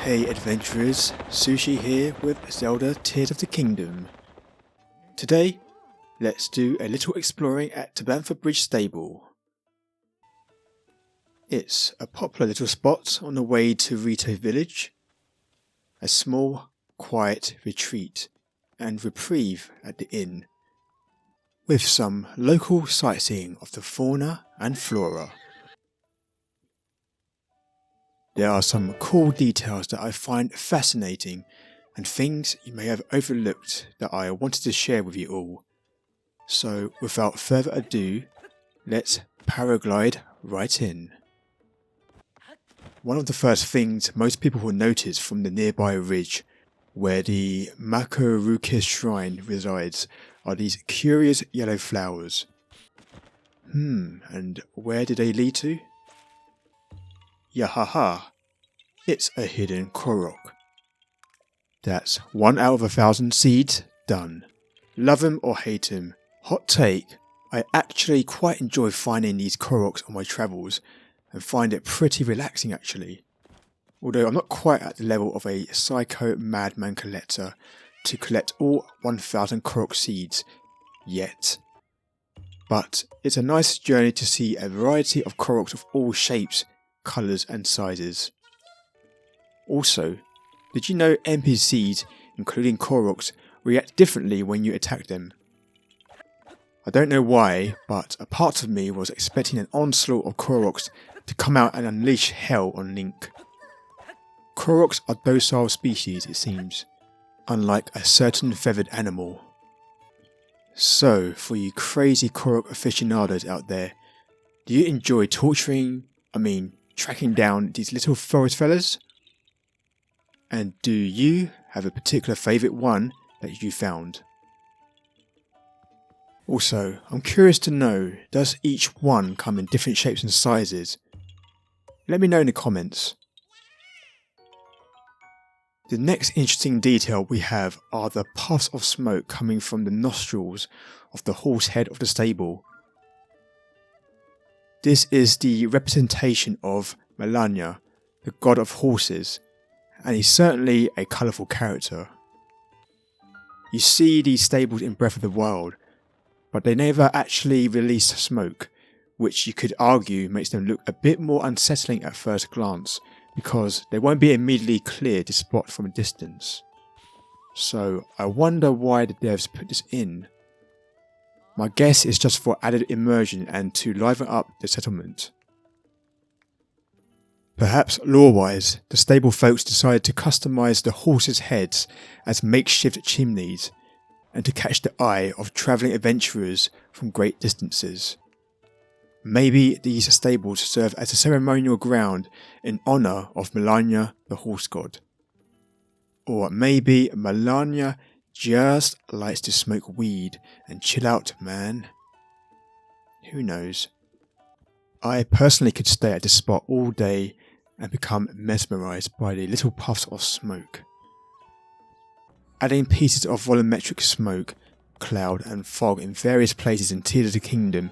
Hey adventurers, Sushi here with Zelda Tears of the Kingdom. Today, let's do a little exploring at Tabantha Bridge Stable. It's a popular little spot on the way to Rito Village. A small, quiet retreat and reprieve at the inn, with some local sightseeing of the fauna and flora. There are some cool details that I find fascinating and things you may have overlooked that I wanted to share with you all. So without further ado, let's paraglide right in. One of the first things most people will notice from the nearby ridge where the Makarukis shrine resides are these curious yellow flowers. And where do they lead to? Yahaha, it's a hidden korok. That's 1 out of 1,000 seeds done. Love him or hate him. Hot take, I actually quite enjoy finding these koroks on my travels and find it pretty relaxing actually. Although I'm not quite at the level of a psycho madman collector to collect all 1,000 korok seeds yet. But it's a nice journey to see a variety of koroks of all shapes, colours and sizes. Also, did you know NPCs, including koroks, react differently when you attack them? I don't know why, but a part of me was expecting an onslaught of koroks to come out and unleash hell on Link. Koroks are docile species, it seems, unlike a certain feathered animal. So, for you crazy korok aficionados out there, do you enjoy tracking down these little forest fellas? And do you have a particular favourite one that you found? Also, I'm curious to know, does each one come in different shapes and sizes? Let me know in the comments. The next interesting detail we have are the puffs of smoke coming from the nostrils of the horse head of the stable. This is the representation of Melania, the god of horses, and he's certainly a colourful character. You see these stables in Breath of the Wild, but they never actually release smoke, which you could argue makes them look a bit more unsettling at first glance, because they won't be immediately clear to spot from a distance. So I wonder why the devs put this in. My guess is just for added immersion and to liven up the settlement. Perhaps lore-wise, the stable folks decided to customise the horses' heads as makeshift chimneys and to catch the eye of travelling adventurers from great distances. Maybe these stables serve as a ceremonial ground in honour of Melania, the horse god. Or maybe Melania just likes to smoke weed and chill out, man. Who knows? I personally could stay at this spot all day and become mesmerised by the little puffs of smoke. Adding pieces of volumetric smoke, cloud and fog in various places in Tears of the Kingdom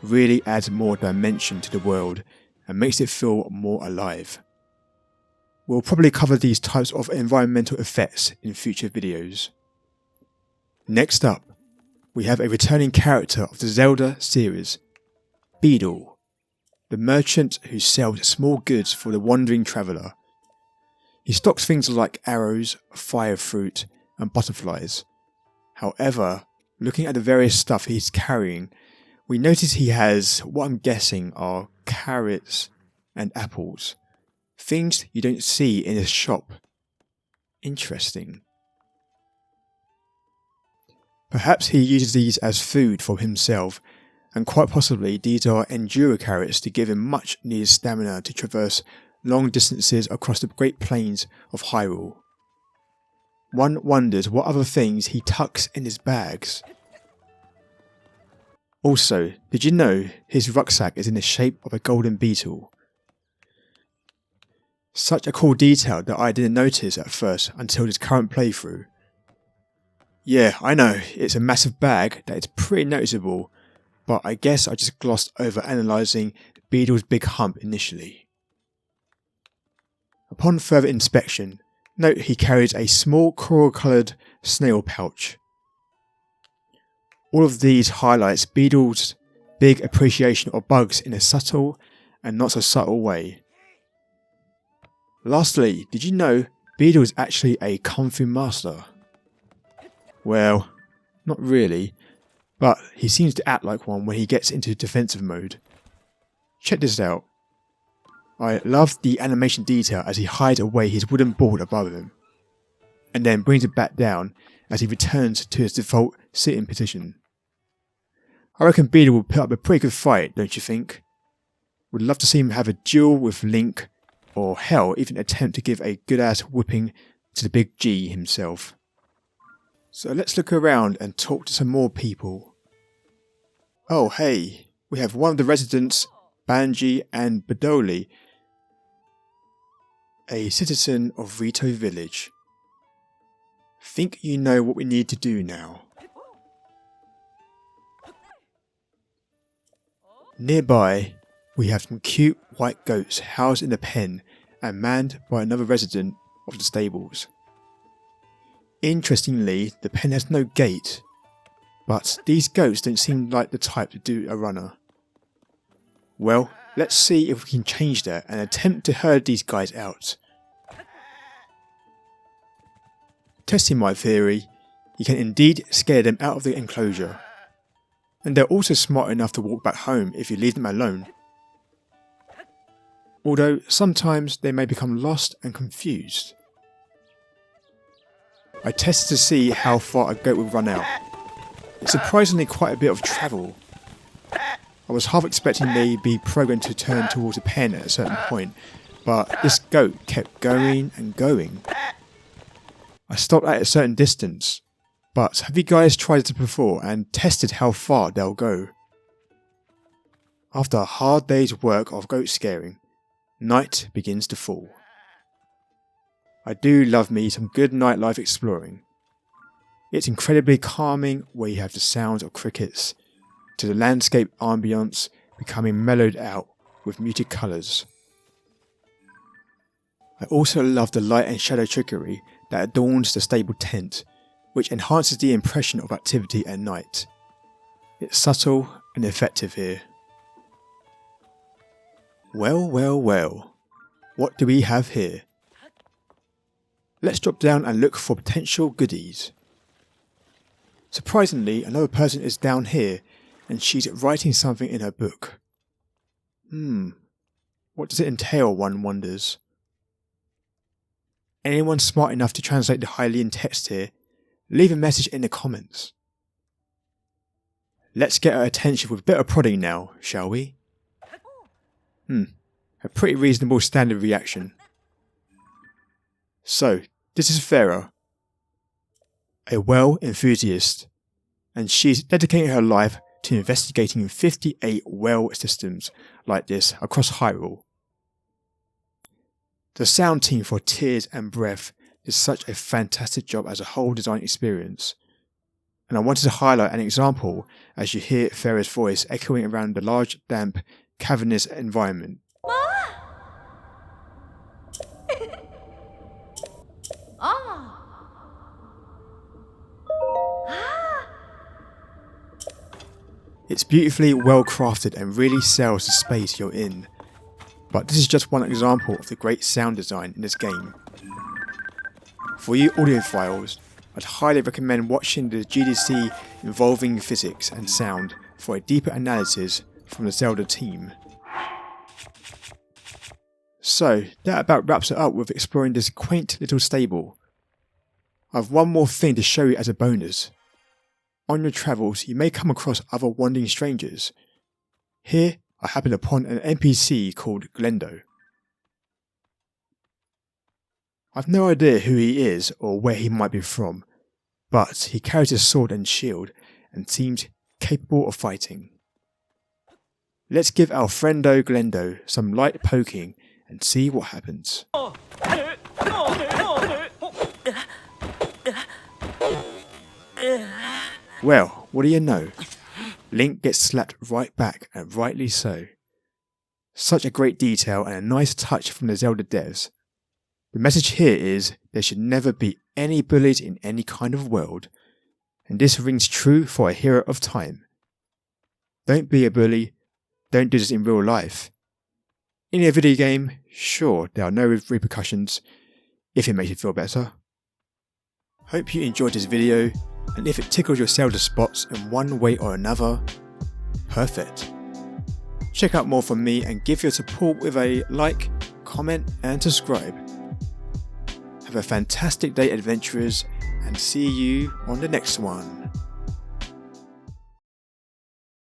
really adds more dimension to the world and makes it feel more alive. We'll probably cover these types of environmental effects in future videos. Next up, we have a returning character of the Zelda series, Beetle, the merchant who sells small goods for the wandering traveller. He stocks things like arrows, fire fruit and butterflies. However, looking at the various stuff he's carrying, we notice he has what I'm guessing are carrots and apples. Things you don't see in a shop. Interesting. Perhaps he uses these as food for himself, and quite possibly these are enduro carrots to give him much needed stamina to traverse long distances across the great plains of Hyrule. One wonders what other things he tucks in his bags. Also, did you know his rucksack is in the shape of a golden beetle? Such a cool detail that I didn't notice at first until this current playthrough. Yeah, I know, it's a massive bag that is pretty noticeable, but I guess I just glossed over analysing Beetle's big hump initially. Upon further inspection, note he carries a small coral-coloured snail pouch. All of these highlights Beetle's big appreciation of bugs in a subtle and not so subtle way. Lastly, did you know Beetle is actually a Kung Fu master? Well, not really, but he seems to act like one when he gets into defensive mode. Check this out. I love the animation detail as he hides away his wooden board above him, and then brings it back down as he returns to his default sitting position. I reckon Beetle will put up a pretty good fight, don't you think? Would love to see him have a duel with Link, or hell, even attempt to give a good ass whipping to the big G himself. So let's look around and talk to some more people. Oh hey, we have one of the residents, Banji and Badoli, a citizen of Rito village. Think you know what we need to do now. Nearby, we have some cute white goats housed in a pen and manned by another resident of the stables. Interestingly, the pen has no gate, but these goats don't seem like the type to do a runner. Well, let's see if we can change that and attempt to herd these guys out. Testing my theory, you can indeed scare them out of the enclosure. And they're also smart enough to walk back home if you leave them alone. Although sometimes they may become lost and confused. I tested to see how far a goat would run out. It's surprisingly quite a bit of travel. I was half expecting they'd be programmed to turn towards a pen at a certain point, but this goat kept going and going. I stopped at a certain distance, but have you guys tried it before and tested how far they'll go? After a hard day's work of goat scaring, night begins to fall. I do love me some good nightlife exploring. It's incredibly calming where you have the sounds of crickets, to the landscape ambience becoming mellowed out with muted colours. I also love the light and shadow trickery that adorns the stable tent, which enhances the impression of activity at night. It's subtle and effective here. Well, well, well. What do we have here? Let's drop down and look for potential goodies. Surprisingly, another person is down here and she's writing something in her book. What does it entail, one wonders? Anyone smart enough to translate the Hylian text here, leave a message in the comments. Let's get her attention with a bit of prodding now, shall we? A pretty reasonable standard reaction. So, this is Farah, a whale enthusiast, and she's dedicating her life to investigating 58 whale systems like this across Hyrule. The sound team for Tears and Breath did such a fantastic job as a whole design experience, and I wanted to highlight an example as you hear Farah's voice echoing around the large, damp, cavernous environment. It's beautifully well crafted and really sells the space you're in, but this is just one example of the great sound design in this game. For you audiophiles, I'd highly recommend watching the GDC Involving Physics and Sound for a deeper analysis from the Zelda team. So that about wraps it up with exploring this quaint little stable. I've one more thing to show you as a bonus. On your travels, you may come across other wandering strangers. Here, I happened upon an NPC called Glendo. I've no idea who he is or where he might be from, but he carries a sword and shield and seems capable of fighting. Let's give our friendo Glendo some light poking and see what happens. Well, what do you know? Link gets slapped right back, and rightly so. Such a great detail and a nice touch from the Zelda devs. The message here is there should never be any bullies in any kind of world, and this rings true for a hero of time. Don't be a bully, don't do this in real life. In a video game, sure, there are no repercussions if it makes you feel better. Hope you enjoyed this video, and if it tickles your Zelda spots in one way or another, perfect. Check out more from me and give your support with a like, comment and subscribe. Have a fantastic day, adventurers, and see you on the next one.